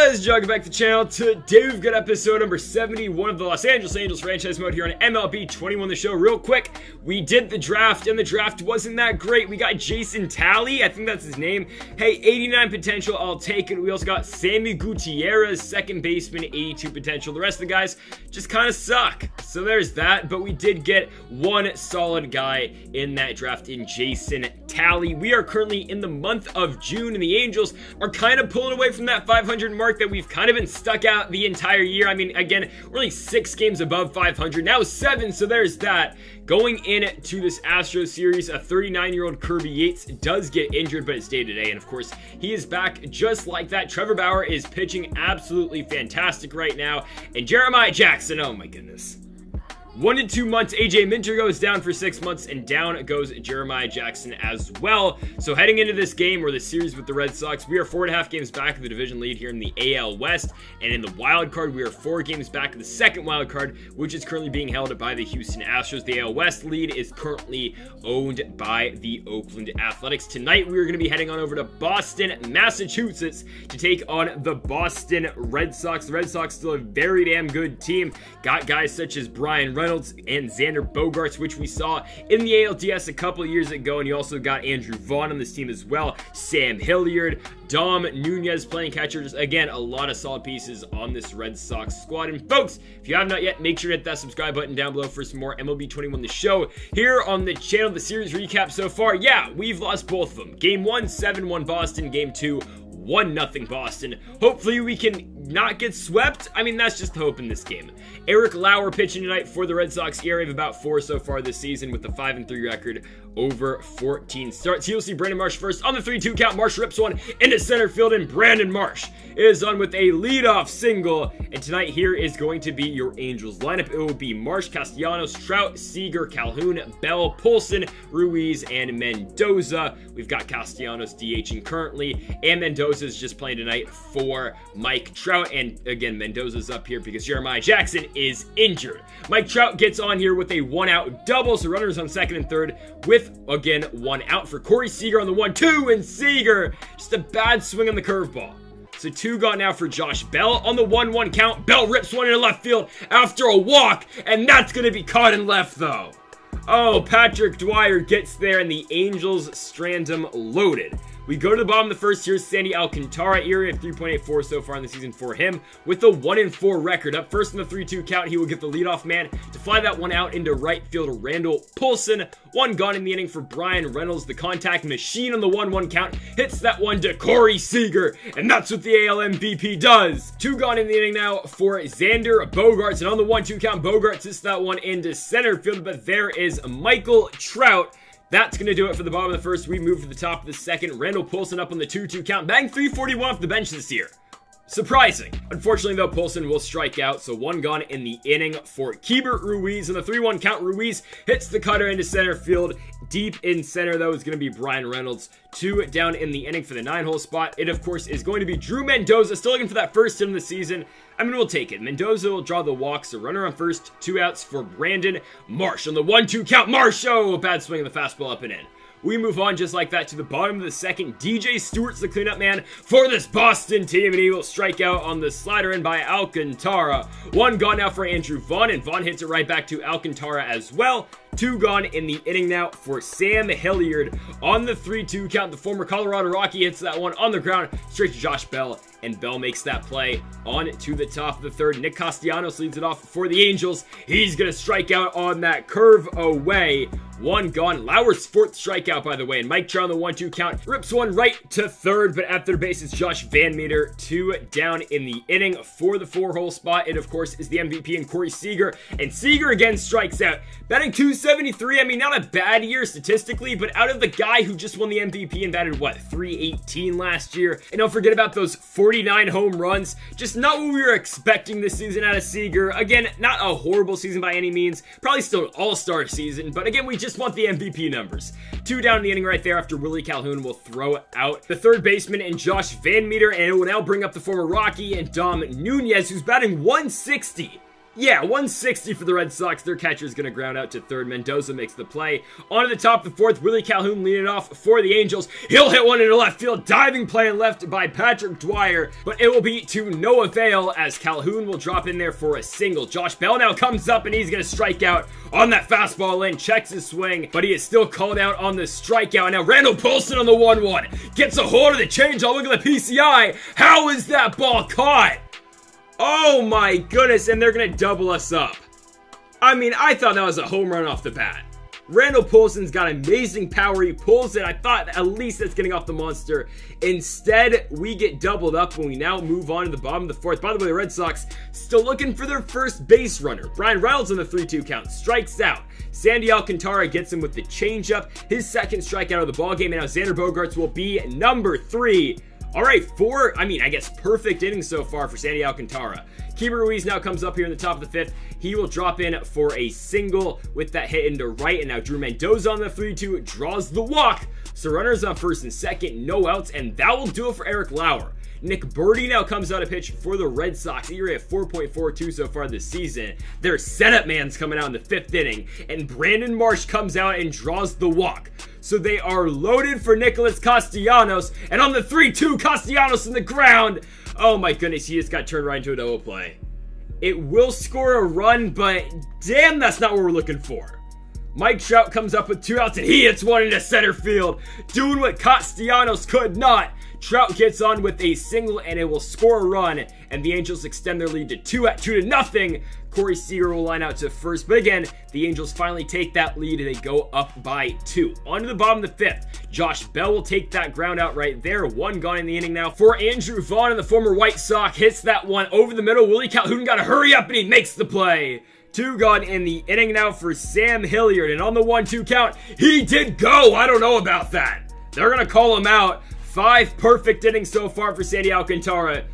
guys, welcome back to the channel. Today we've got episode number 71 of the Los Angeles Angels franchise mode here on MLB 21 The Show. Real quick, we did the draft and the draft wasn't that great. We got Jason Talley, I think that's his name. Hey, 89 potential, I'll take it. We also got Sammy Gutierrez, second baseman, 82 potential. The rest of the guys just kind of suck. So there's that, but we did get one solid guy in that draft in Jason Talley. We are currently in the month of June and the Angels are kind of pulling away from that 500 mark that we've kind of been stuck out the entire year. I mean, again, we're only 6 games above 500, now 7, so there's that. Going into this Astros series, a 39-year-old Kirby Yates does get injured, but it's day-to-day, and of course, he is back just like that. Trevor Bauer is pitching absolutely fantastic right now, and Jeremiah Jackson, oh my goodness. 1 to 2 months, AJ Minter goes down for 6 months, and down goes Jeremiah Jackson as well. So heading into this game, or the series with the Red Sox, we are 4.5 games back of the division lead here in the AL West, and in the wild card, we are 4 games back of the second wild card, which is currently being held by the Houston Astros. The AL West lead is currently owned by the Oakland Athletics. Tonight, we are going to be heading on over to Boston, Massachusetts, to take on the Boston Red Sox. The Red Sox still a very damn good team. Got guys such as Brian Reynolds and Xander Bogaerts, which we saw in the ALDS a couple of years ago, and you also got Andrew Vaughn on this team as well. Sam Hilliard, Dom Nunez playing catchers. Again, a lot of solid pieces on this Red Sox squad. And folks, if you have not yet, make sure to hit that subscribe button down below for some more MLB 21 The Show here on the channel. The series recap so far, yeah, we've lost both of them. Game 1, 7-1 Boston. Game 2, 1-0 Boston. Hopefully we can not get swept. I mean, that's just the hope in this game. Eric Lauer pitching tonight for the Red Sox. ERA of about 4 so far this season with a 5-3 record over 14 starts. You'll see Brandon Marsh first on the 3-2 count. Marsh rips one into center field, and Brandon Marsh is on with a leadoff single. And tonight here is going to be your Angels lineup. It will be Marsh, Castellanos, Trout, Seager, Calhoun, Bell, Polson, Ruiz, and Mendoza. We've got Castellanos DHing currently, and Mendoza is just playing tonight for Mike Trout. And again, Mendoza's up here because Jeremiah Jackson is injured. Mike Trout gets on here with a 1-out double, so runners on second and third with, again, 1 out for Corey Seager on the 1-2, and Seager, just a bad swing on the curveball. So 2 gone now for Josh Bell on the 1-1 count. Bell rips one into left field after a walk, and that's going to be caught in left, though. Oh, Patrick Dwyer gets there, and the Angels strand him loaded. We go to the bottom of the first. Here's Sandy Alcantara, ERA of 3.84 so far in the season for him, with a 1-4 record. Up first in the 3-2 count, he will get the leadoff man to fly that one out into right fielder Randall Polson. 1 gone in the inning for Brian Reynolds. The contact machine on the 1-1 count hits that one to Corey Seager, and that's what the AL MVP does. 2 gone in the inning now for Xander Bogaerts, and on the 1-2 count, Bogaerts hits that one into center field, but there is Michael Trout. That's going to do it for the bottom of the first. We move to the top of the second. Randall Polson up on the 2-2 count, batting .341 off the bench this year. Surprising. Unfortunately, though, Polson will strike out, so 1 gone in the inning for Keibert Ruiz. On the 3-1 count, Ruiz hits the cutter into center field. Deep in center, though, is going to be Brian Reynolds. 2 down in the inning for the 9-hole spot. It, of course, is going to be Drew Mendoza, still looking for that first hit of the season. I mean, we'll take it. Mendoza will draw the walk, so runner on first, 2 outs for Brandon Marsh. On the 1-2 count, Marsh, oh, a bad swing of the fastball up and in. We move on just like that to the bottom of the second. DJ Stewart's the cleanup man for this Boston team, and he will strike out on the slider in by Alcantara. 1 gone now for Andrew Vaughn, and Vaughn hits it right back to Alcantara as well. 2 gone in the inning now for Sam Hilliard. On the 3-2 count, the former Colorado Rocky hits that one on the ground straight to Josh Bell, and Bell makes that play on to the top of the third. Nick Castellanos leads it off for the Angels. He's going to strike out on that curve away. 1 gone. Lauer's 4th strikeout, by the way, and Mike Trout on the 1-2 count rips one right to third, but at third base is Josh Van Meter. 2 down in the inning for the 4-hole spot. It, of course, is the MVP in Corey Seager, and Seager again strikes out. Batting .273, I mean, not a bad year statistically, but out of the guy who just won the MVP and batted, what, .318 last year? And don't forget about those 49 home runs. Just not what we were expecting this season out of Seager. Again, not a horrible season by any means. Probably still an all-star season, but again, we just want the MVP numbers. 2 down in the inning right there after Willie Calhoun will throw out the third baseman and Josh Van Meter, and it will now bring up the former Rocky and Dom Nunez, who's batting .160. Yeah, 160 for the Red Sox. Their catcher's going to ground out to third. Mendoza makes the play. On to the top of the fourth, Willie Calhoun leading off for the Angels. He'll hit one into left field. Diving play and left by Patrick Dwyer, but it will be to no avail as Calhoun will drop in there for a single. Josh Bell now comes up and he's going to strike out on that fastball in. Checks his swing, but he is still called out on the strikeout. Now Randall Poulsen on the 1-1. Gets a hold of the changeup. Look at the PCI. How is that ball caught? Oh my goodness, and they're going to double us up. I mean, I thought that was a home run off the bat. Randall Poulsen's got amazing power. He pulls it. I thought at least that's getting off the monster. Instead, we get doubled up when we now move on to the bottom of the fourth. By the way, the Red Sox still looking for their first base runner. Bryan Reynolds on the 3-2 count strikes out. Sandy Alcantara gets him with the changeup. His second strikeout of the ballgame, and now Xander Bogaerts will be number 3. All right, I guess perfect innings so far for Sandy Alcantara. Keibert Ruiz now comes up here in the top of the fifth. He will drop in for a single with that hit into right. And now Drew Mendoza on the 3-2 draws the walk. So runners on first and second, no outs, and that will do it for Eric Lauer. Nick Birdie now comes out of pitch for the Red Sox. ERA at 4.42 so far this season. Their setup man's coming out in the 5th inning, and Brandon Marsh comes out and draws the walk. So they are loaded for Nicholas Castellanos, and on the 3-2, Castellanos in the ground. Oh my goodness, he just got turned right into a double play. It will score a run, but damn, that's not what we're looking for. Mike Trout comes up with 2 outs, and he hits one into center field, doing what Castellanos could not. Trout gets on with a single, and it will score a run, and the Angels extend their lead to 2-0. Corey Seager will line out to first, but again, the Angels finally take that lead, and they go up by 2. On to the bottom of the 5th, Josh Bell will take that ground out right there. 1 gone in the inning now for Andrew Vaughn, and the former White Sox hits that one over the middle. Willie Calhoun got to hurry up, and he makes the play. 2 gone in the inning now for Sam Hilliard, and on the 1-2 count, he did go. I don't know about that. They're going to call him out. 5 perfect innings so far for Sandy Alcantara.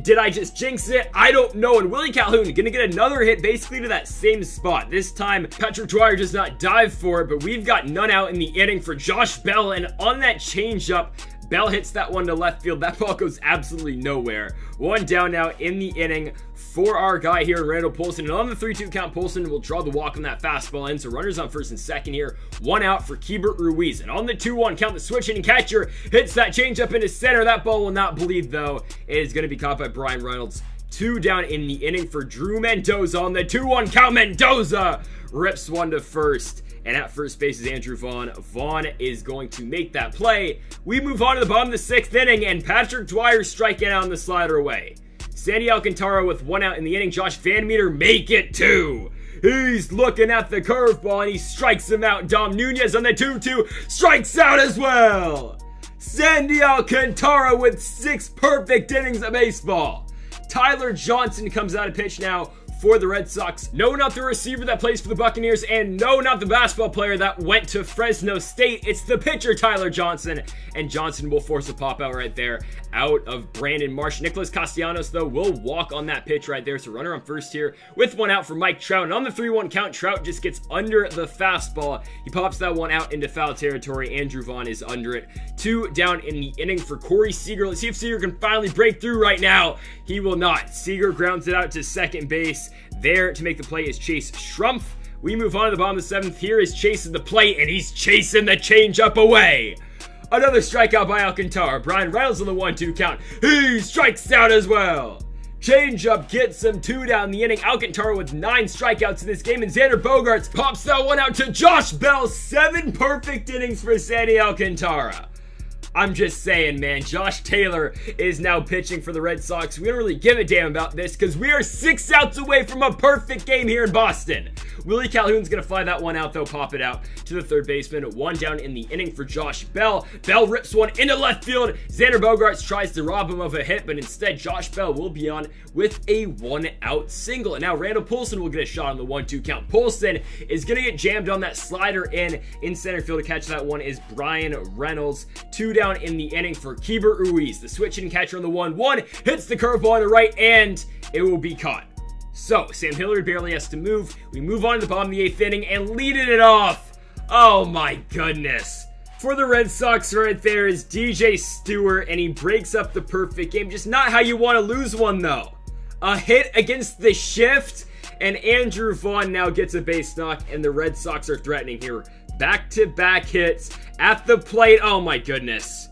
Did I just jinx it? I don't know. And Willie Calhoun gonna get another hit basically to that same spot. This time, Patrick Dwyer does not dive for it, but we've got none out in the inning for Josh Bell. And on that changeup, Bell hits that one to left field. That ball goes absolutely nowhere. 1 down now in the inning for our guy here, Randall Poulsen. And on the 3-2 count, Poulsen will draw the walk on that fastball in. So runners on first and second here. 1 out for Keibert Ruiz. And on the 2-1 count, the switch-hitting catcher hits that changeup into center. That ball will not bleed, though. It is going to be caught by Bryan Reynolds. 2 down in the inning for Drew Mendoza. On the 2-1 count, Mendoza rips one to first. And at first base is Andrew Vaughn. Vaughn is going to make that play. We move on to the bottom of the 6th inning, and Patrick Dwyer striking out on the slider away. Sandy Alcantara with 1 out in the inning. Josh Van Meter make it 2. He's looking at the curveball, and he strikes him out. Dom Nunez on the 2-2 strikes out as well. Sandy Alcantara with 6 perfect innings of baseball. Tyler Johnson comes out of pitch now for the Red Sox. No, not the receiver that plays for the Buccaneers, and no, not the basketball player that went to Fresno State. It's the pitcher, Tyler Johnson, and Johnson will force a pop out right there out of Brandon Marsh. Nicholas Castellanos, though, will walk on that pitch right there. So runner on first here with 1 out for Mike Trout, and on the 3-1 count, Trout just gets under the fastball. He pops that one out into foul territory. Andrew Vaughn is under it. 2 down in the inning for Corey Seager. Let's see if Seager can finally break through right now. He will not. Seager grounds it out to second base. There to make the play is Chase Schrumpf. We move on to the bottom of the 7th. Here is Chase in the plate, and he's chasing the changeup away. Another strikeout by Alcantara. Bryan Reynolds on the 1-2 count. He strikes out as well. Changeup gets him 2 down the inning. Alcantara with 9 strikeouts in this game, and Xander Bogaerts pops that one out to Josh Bell. 7 perfect innings for Sandy Alcantara. I'm just saying, man, Josh Taylor is now pitching for the Red Sox. We don't really give a damn about this because we are 6 outs away from a perfect game here in Boston. Willie Calhoun's going to fly that one out, though, pop it out to the third baseman. 1 down in the inning for Josh Bell. Bell rips one into left field. Xander Bogaerts tries to rob him of a hit, but instead Josh Bell will be on with a 1-out single. And now Randall Poulsen will get a shot on the 1-2 count. Poulsen is going to get jammed on that slider in center field. To catch that one is Bryan Reynolds. 2 down in the inning for Keibert Ruiz. The switch-hitting catcher on the 1-1 hits the curveball on the right, and it will be caught. So, Sam Hilliard barely has to move. We move on to the bottom of the 8th inning and leading it off. Oh my goodness. For the Red Sox right there is DJ Stewart, and he breaks up the perfect game. Just not how you want to lose one, though. A hit against the shift, And Andrew Vaughn now gets a base knock, and the Red Sox are threatening here. Back-to-back hits at the plate. Oh my goodness.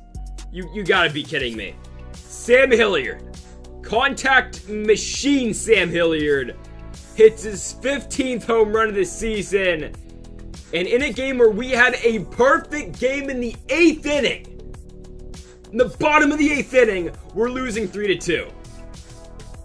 You gotta be kidding me. Sam Hilliard. Contact machine Sam Hilliard hits his 15th home run of the season. And in a game where we had a perfect game in the 8th inning, in the bottom of the 8th inning, we're losing 3-2.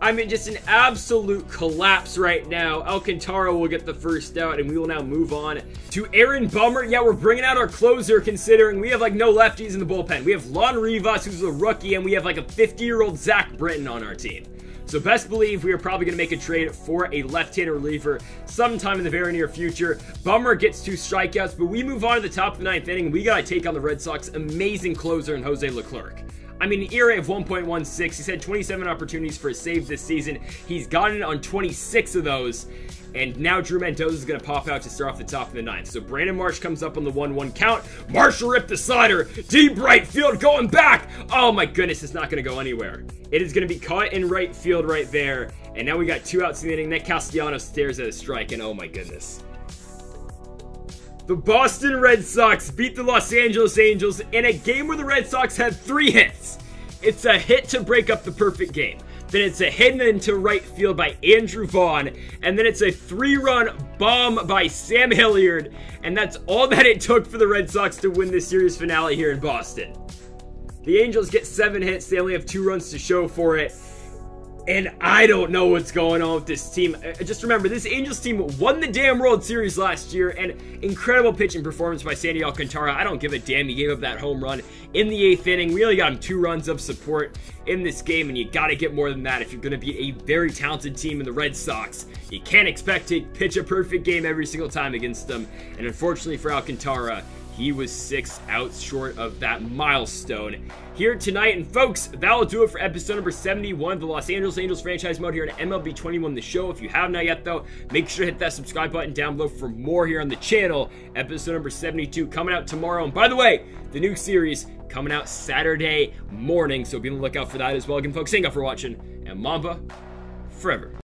I mean, just an absolute collapse right now. Alcantara will get the first out, and we will now move on to Aaron Bummer. Yeah, we're bringing out our closer, considering we have, like, no lefties in the bullpen. We have Lon Rivas, who's a rookie, and we have, like, a 50-year-old Zach Britton on our team. So best believe we are probably going to make a trade for a left-handed reliever sometime in the very near future. Bummer gets 2 strikeouts, but we move on to the top of the 9th inning. We got to take on the Red Sox amazing closer in Jose Leclerc. I mean, an ERA of 1.16. He's had 27 opportunities for a save this season. He's gotten on 26 of those. And now Drew Mendoza is going to pop out to start off the top of the 9th. So Brandon Marsh comes up on the 1-1 count. Marshall ripped the slider. Deep right field going back. Oh my goodness, it's not going to go anywhere. It is going to be caught in right field right there. And now we got 2 outs in the inning. Nick Castellanos stares at a strike, and oh my goodness. The Boston Red Sox beat the Los Angeles Angels in a game where the Red Sox had 3 hits. It's a hit to break up the perfect game. Then it's a hit into right field by Andrew Vaughn. And then it's a 3-run bomb by Sam Hilliard. And that's all that it took for the Red Sox to win this series finale here in Boston. The Angels get 7 hits. They only have 2 runs to show for it. And I don't know what's going on with this team. Just remember, this Angels team won the damn World Series last year, and incredible pitching performance by Sandy Alcantara. I don't give a damn. He gave up that home run in the 8th inning. We only got him 2 runs of support in this game, and you got to get more than that if you're going to be a very talented team in the Red Sox. You can't expect to pitch a perfect game every single time against them, and unfortunately for Alcantara, he was 6 outs short of that milestone here tonight. And folks, that'll do it for episode number 71 of the Los Angeles Angels franchise mode here on MLB 21 The Show. If you have not yet, though, make sure to hit that subscribe button down below for more here on the channel. Episode number 72 coming out tomorrow. And by the way, the new series coming out Saturday morning, so be on the lookout for that as well. Again, folks, thank you for watching, and Mamba forever.